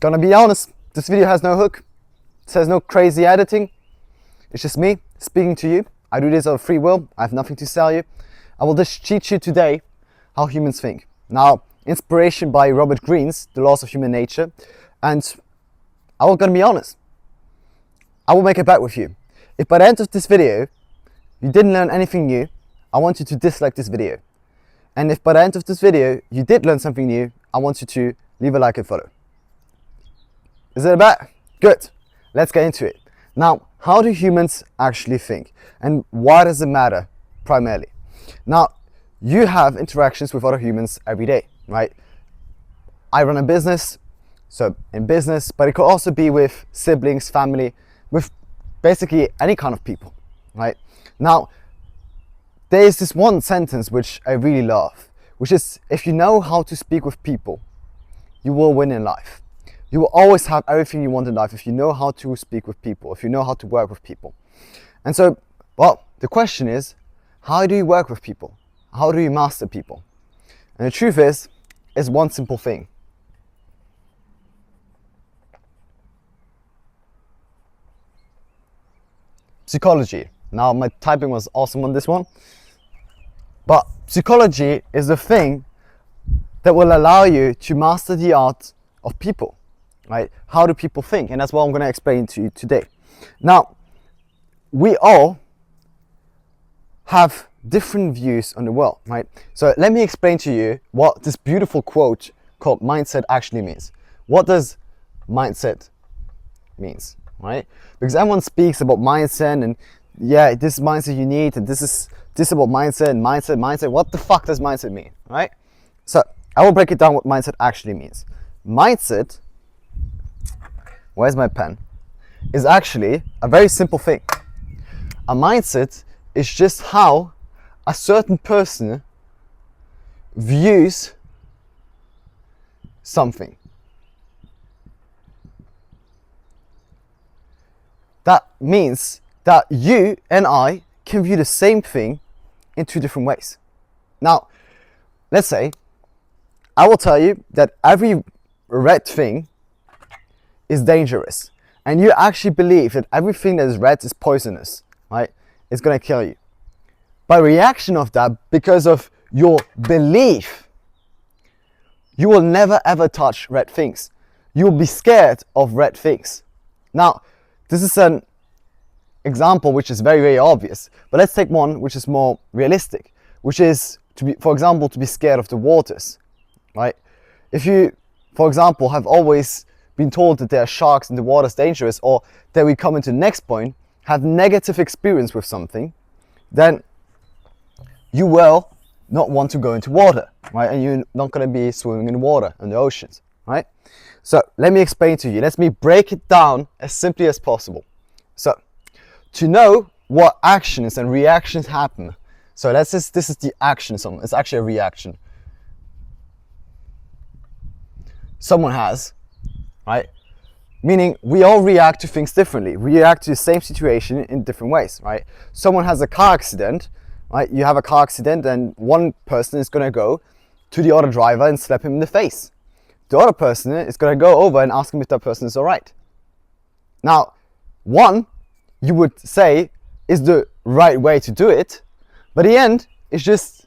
Gonna be honest, this video has no hook. It says no crazy editing. It's just me speaking to you. I do this out of free will. I have nothing to sell you. I will just teach you today how humans think. Now, inspiration by Robert Greene's The Laws of Human Nature. And I will gonna be honest. I will make a bet with you. If by the end of this video, you didn't learn anything new, I want you to dislike this video. And if by the end of this video, you did learn something new, I want you to leave a like and follow. Is it a bet? Good. Let's get into it. Now, how do humans actually think? And why does it matter primarily? Now, you have interactions with other humans every day, right? I run a business, so in business, but it could also be with siblings, family, with basically any kind of people, right? Now, there is this one sentence which I really love, which is, if you know how to speak with people, you will win in life. You will always have everything you want in life if you know how to speak with people, if you know how to work with people. And so, well, the question is, how do you work with people? How do you master people? And the truth is, it's one simple thing. Psychology. Now, my typing was awesome on this one. But psychology is the thing that will allow you to master the art of people. Right? How do people think? And that's what I'm going to explain to you today. Now, we all have different views on the world, right? So let me explain to you what this beautiful quote called mindset actually means. What does mindset means, right? Because everyone speaks about mindset and yeah, this mindset you need, and this about mindset and mindset. What the fuck does mindset mean, right? So I will break it down what mindset actually means. Mindset, where's my pen, is actually a very simple thing. A mindset is just how a certain person views something. That means that you and I can view the same thing in two different ways. Now, let's say I will tell you that every red thing is dangerous, and you actually believe that everything that is red is poisonous, right? It's gonna kill you. By reaction of that, because of your belief, you will never ever touch red things. You will be scared of red things. Now, this is an example which is very, very obvious, but let's take one which is more realistic, which is to be, for example, to be scared of the waters, right? If you, for example, have always been told that there are sharks and the water is dangerous, or that we come into the next point, have negative experience with something, then you will not want to go into water, right? And you're not going to be swimming in water, in the oceans, right? So let me explain to you. Let me break it down as simply as possible. So to know what actions and reactions happen, so this is the action. It's actually a reaction someone has, right? Meaning we all react to things differently. We react to the same situation in different ways, right? Someone has a car accident, right? You have a car accident and one person is going to go to the other driver and slap him in the face. The other person is going to go over and ask him if that person is all right. Now, one, you would say, is the right way to do it, but in the end, it's just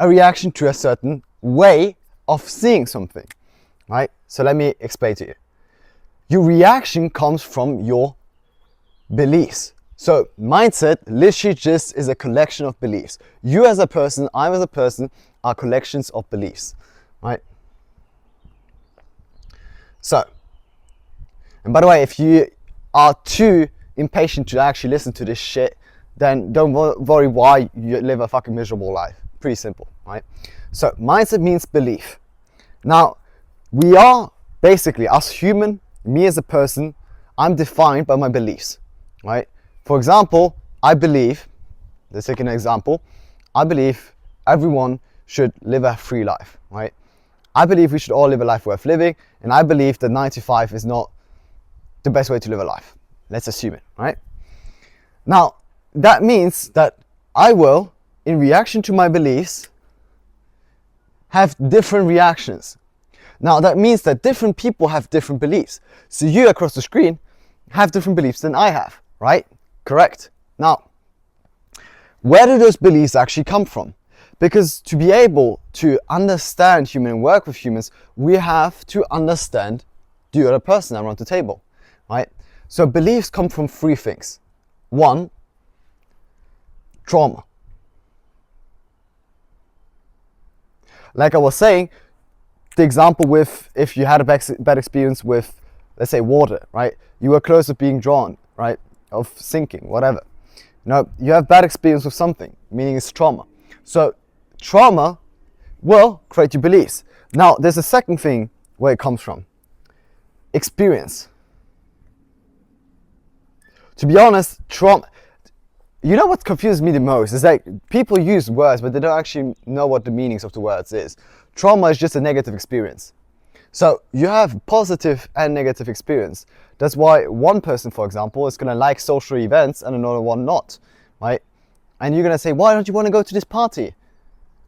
a reaction to a certain way of seeing something, right? So let me explain to you. Your reaction comes from your beliefs. So mindset literally just is a collection of beliefs. You as a person, I as a person, are collections of beliefs, right? So, and by the way, if you are too impatient to actually listen to this shit, then don't worry why you live a fucking miserable life. Pretty simple, right? So mindset means belief. Now, we are basically, as human, me as a person, I'm defined by my beliefs, right? For example, I believe, let's take an example, I believe everyone should live a free life, right? I believe we should all live a life worth living, and I believe that 95 is not the best way to live a life. Let's assume it, right? Now, that means that I will, in reaction to my beliefs, have different reactions. Now that means that different people have different beliefs. So you across the screen have different beliefs than I have, right? Correct. Now, where do those beliefs actually come from? Because to be able to understand human and work with humans, we have to understand the other person around the table, right? So beliefs come from three things. One, trauma. Like I was saying, the example with if you had a bad experience with, let's say, water, right? You were close to being drawn, right? Of sinking, whatever. You have bad experience with something, meaning it's trauma. So trauma will create your beliefs. Now, there's a second thing where it comes from. Experience. To be honest, trauma, you know what confuses me the most is that people use words, but they don't actually know what the meanings of the words is. Trauma is just a negative experience. So you have positive and negative experience. That's why one person, for example, is going to like social events and another one not, right? And you're going to say, why don't you want to go to this party,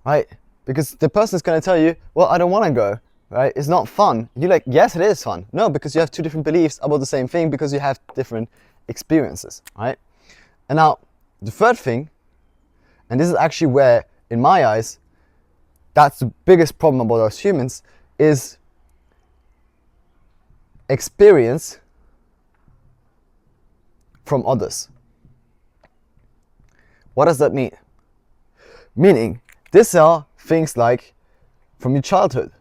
right? Because the person is going to tell you, well, I don't want to go, right? It's not fun. You're like, yes, it is fun. No, because you have two different beliefs about the same thing because you have different experiences, right? And now, the third thing, and this is actually where, in my eyes, that's the biggest problem about us humans, is experience from others. What does that mean? Meaning, these are things like from your childhood,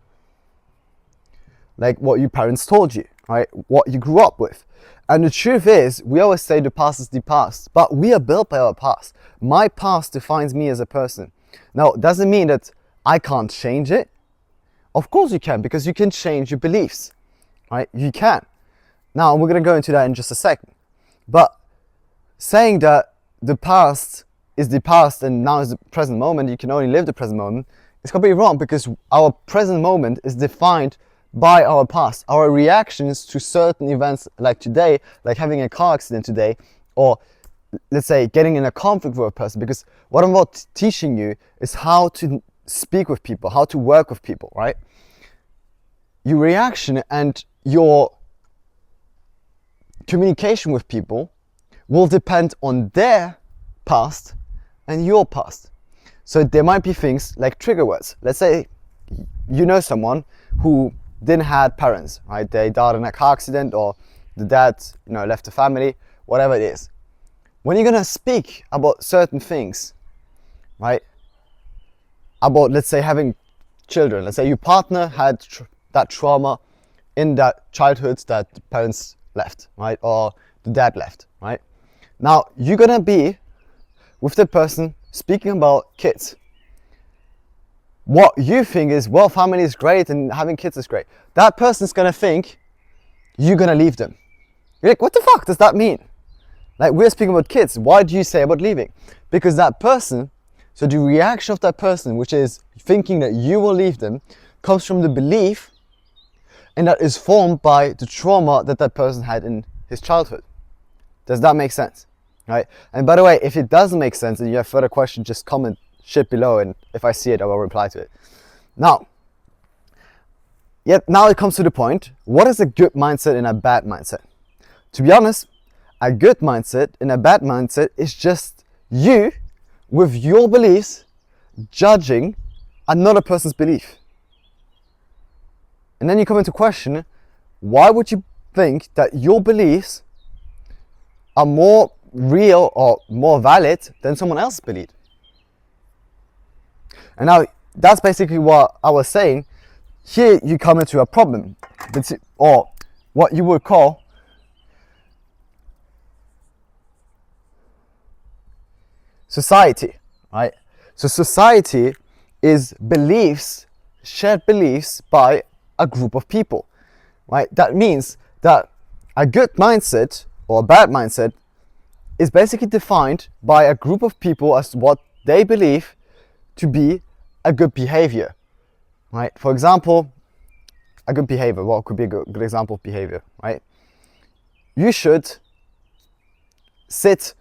like what your parents told you, right? What you grew up with. And the truth is, we always say the past is the past, but we are built by our past. My past defines me as a person. Now, it doesn't mean that I can't change it. Of course you can, because you can change your beliefs, right? You can. Now, we're going to go into that in just a second. But saying that the past is the past and now is the present moment, you can only live the present moment, is completely wrong, because our present moment is defined by our past. Our reactions to certain events like today, like having a car accident today, or let's say getting in a conflict with a person, because what I'm about teaching you is how to speak with people, how to work with people, right? Your reaction and your communication with people will depend on their past and your past. So there might be things like trigger words. Let's say you know someone who didn't have parents, right? They died in a car accident, or the dad, left the family, whatever it is. When you're gonna speak about certain things, right? About, let's say, having children. Let's say your partner had that trauma in that childhood that the parents left, right? Or the dad left, right? Now, you're gonna be with the person speaking about kids. What you think is, well, family is great and having kids is great. That person's gonna think you're gonna leave them. You're like, what the fuck does that mean? Like, we're speaking about kids. Why do you say about leaving? Because that person, so the reaction of that person, which is thinking that you will leave them, comes from the belief, and that is formed by the trauma that that person had in his childhood. Does that make sense? Right? And by the way, if it doesn't make sense and you have further questions, just comment shit below, and if I see it, I will reply to it. Now it comes to the point, what is a good mindset and a bad mindset? To be honest, a good mindset and a bad mindset is just you with your beliefs judging another person's belief. And then you come into question, why would you think that your beliefs are more real or more valid than someone else's belief? And now that's basically what I was saying. Here you come into a problem, or what you would call society, right? So society is beliefs, shared beliefs by a group of people, right? That means that a good mindset or a bad mindset is basically defined by a group of people as what they believe to be a good behavior, right? For example, a good behavior, what could be a good example of behavior, right? You should sit,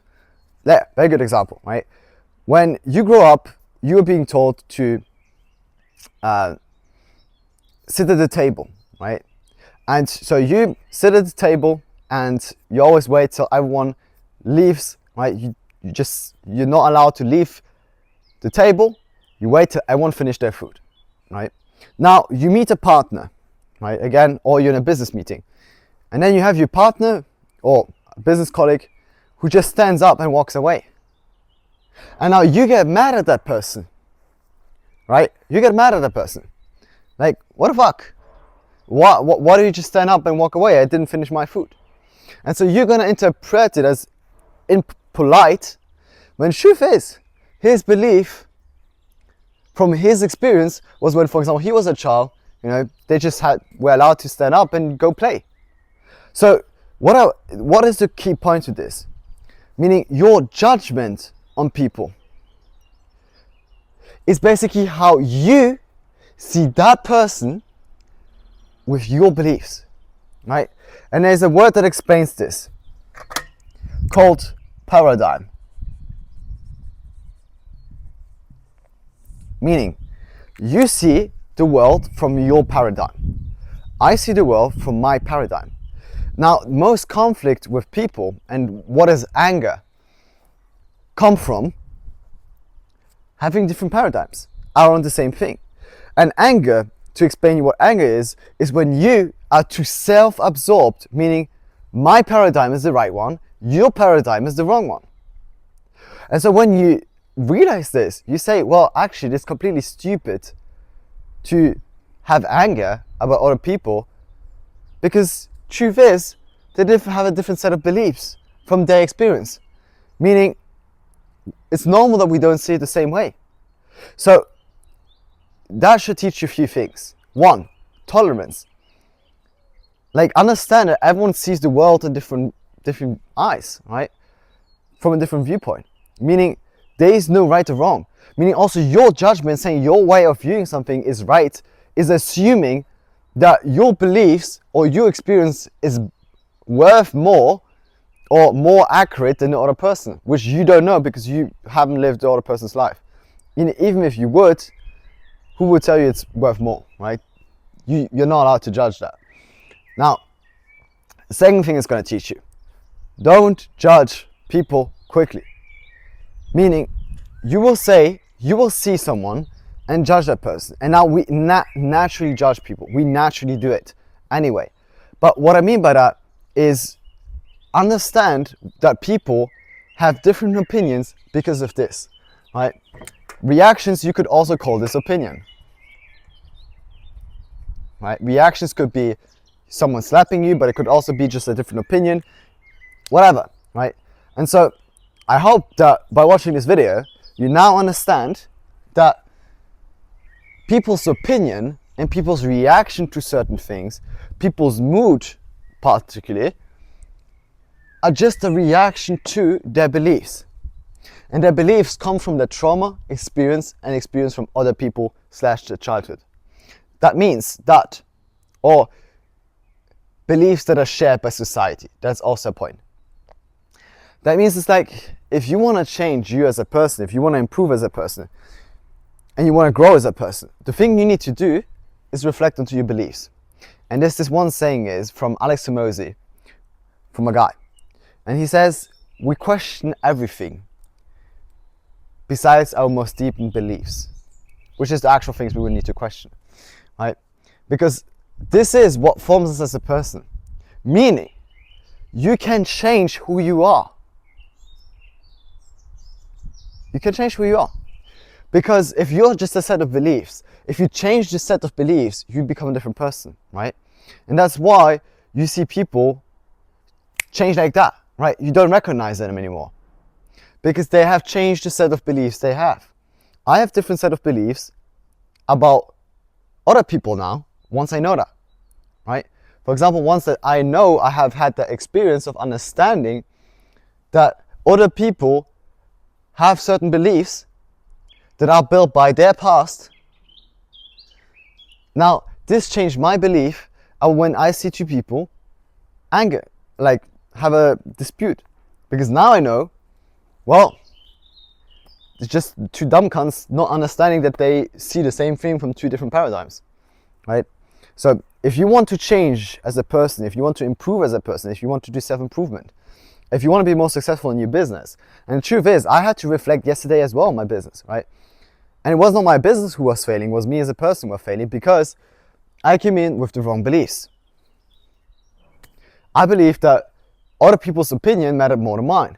very good example, right? When you grow up, you're being told to sit at the table, right? And so you sit at the table and you always wait till everyone leaves, right? You're not allowed to leave the table. You wait till everyone finish their food, right? Now you meet a partner, right? Again, or you're in a business meeting, and then you have your partner or a business colleague who just stands up and walks away. And now you get mad at that person, right? You get mad at that person. Like, what the fuck? Why do you just stand up and walk away? I didn't finish my food. And so you're gonna interpret it as impolite, when truth is, his belief from his experience was when, for example, he was a child, they just were allowed to stand up and go play. So what is the key point to this? Meaning your judgment on people is basically how you see that person with your beliefs, right? And there's a word that explains this called paradigm. Meaning, you see the world from your paradigm. I see the world from my paradigm. Now, most conflict with people and what is anger come from having different paradigms around the same thing. And anger, to explain you what anger is when you are too self-absorbed, meaning my paradigm is the right one, your paradigm is the wrong one. And so when you realize this, you say, well, actually, it's completely stupid to have anger about other people, because truth is, they have a different set of beliefs from their experience. Meaning, it's normal that we don't see it the same way. So, that should teach you a few things. One, tolerance. Like, understand that everyone sees the world in different eyes, right? From a different viewpoint. Meaning, there is no right or wrong. Meaning also your judgment, saying your way of viewing something is right, is assuming that your beliefs or your experience is worth more or more accurate than the other person, which you don't know because you haven't lived the other person's life. Even if you would, who would tell you it's worth more, right? You're not allowed to judge that. Now, the second thing it's going to teach you, don't judge people quickly. Meaning, you will see someone and judge that person. And now we naturally judge people. We naturally do it anyway. But what I mean by that is understand that people have different opinions because of this, right? Reactions, you could also call this opinion, right? Reactions could be someone slapping you, but it could also be just a different opinion, whatever, right? And so I hope that by watching this video, you now understand that people's opinion and people's reaction to certain things, people's mood particularly, are just a reaction to their beliefs. And their beliefs come from their trauma, experience, and experience from other people / their childhood. That means that, or beliefs that are shared by society. That's also a point. That means it's like, if you want to change you as a person, if you want to improve as a person, and you want to grow as a person, the thing you need to do is reflect onto your beliefs. And this one saying is from Alex Hormozi, from a guy. And he says, we question everything besides our most deep beliefs, which is the actual things we would need to question, right? Because this is what forms us as a person. Meaning, you can change who you are. You can change who you are. Because if you're just a set of beliefs, if you change this set of beliefs, you become a different person, right? And that's why you see people change like that, right? You don't recognize them anymore. Because they have changed the set of beliefs they have. I have different set of beliefs about other people now, once I know that, right? For example, once that I know I have had the experience of understanding that other people have certain beliefs that are built by their past. Now, this changed my belief when I see two people have a dispute. Because now I know, well, it's just two dumb cunts not understanding that they see the same thing from two different paradigms, right? So if you want to change as a person, if you want to improve as a person, if you want to do self-improvement, if you want to be more successful in your business, and the truth is, I had to reflect yesterday as well on my business, right? And it was not my business who was failing, it was me as a person who was failing, because I came in with the wrong beliefs. I believed that other people's opinion mattered more than mine.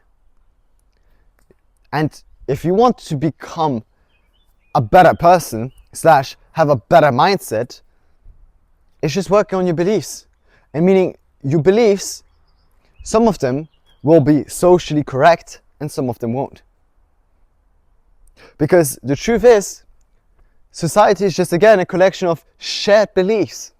And if you want to become a better person slash have a better mindset, it's just working on your beliefs. And meaning your beliefs, some of them will be socially correct and some of them won't. Because the truth is, society is just again a collection of shared beliefs.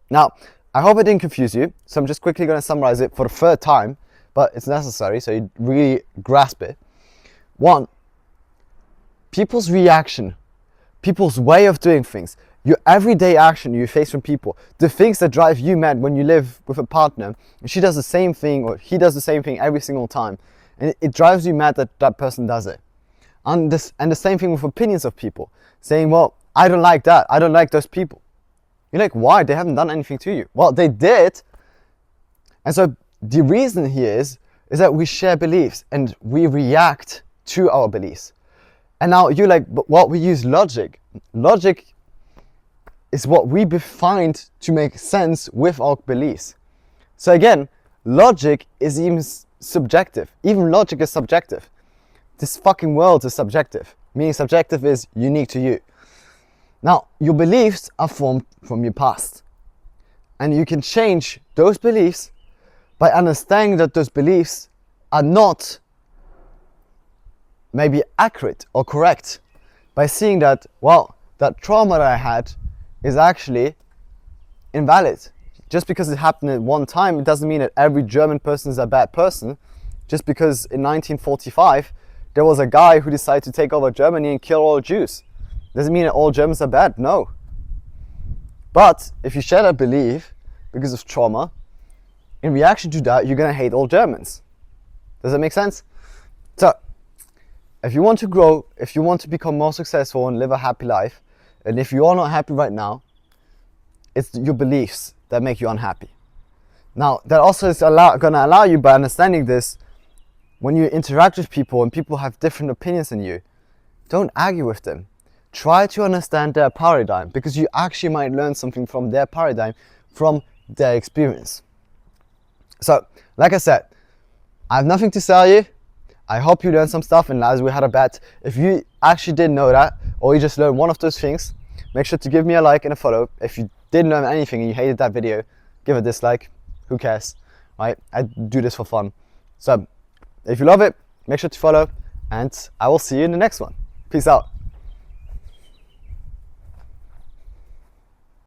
Now, I hope I didn't confuse you, so I'm just quickly going to summarize it for the third time, but it's necessary so you really grasp it. 1, people's reaction, people's way of doing things, your everyday action you face from people, the things that drive you mad when you live with a partner and she does the same thing or he does the same thing every single time, and it drives you mad that that person does it. And the same thing with opinions of people, saying, well, I don't like that, I don't like those people. You're like, why? They haven't done anything to you. Well, they did. And so the reason here is that we share beliefs and we react to our beliefs. And now you're like, but what, we use logic. Logic is what we find to make sense with our beliefs. So again, logic is even subjective. Even logic is subjective. This fucking world is subjective. Meaning subjective is unique to you. Now, your beliefs are formed from your past. And you can change those beliefs by understanding that those beliefs are not maybe accurate or correct. By seeing that, well, that trauma that I had is actually invalid. Just because it happened at one time, it doesn't mean that every German person is a bad person. Just because in 1945, there was a guy who decided to take over Germany and kill all Jews. Doesn't mean that all Germans are bad, no. But if you share that belief because of trauma, in reaction to that, you're gonna hate all Germans. Does that make sense? So, if you want to grow, if you want to become more successful and live a happy life, and if you are not happy right now, it's your beliefs that make you unhappy. Now, that also is gonna allow you, by understanding this, when you interact with people and people have different opinions than you, don't argue with them. Try to understand their paradigm, because you actually might learn something from their paradigm, from their experience. So, like I said, I have nothing to sell you. I hope you learned some stuff, and as we had a bet, if you actually didn't know that, or you just learned one of those things, make sure to give me a like and a follow. If you didn't learn anything and you hated that video, give a dislike. Who cares, right? I do this for fun. So, if you love it, make sure to follow, and I will see you in the next one. Peace out.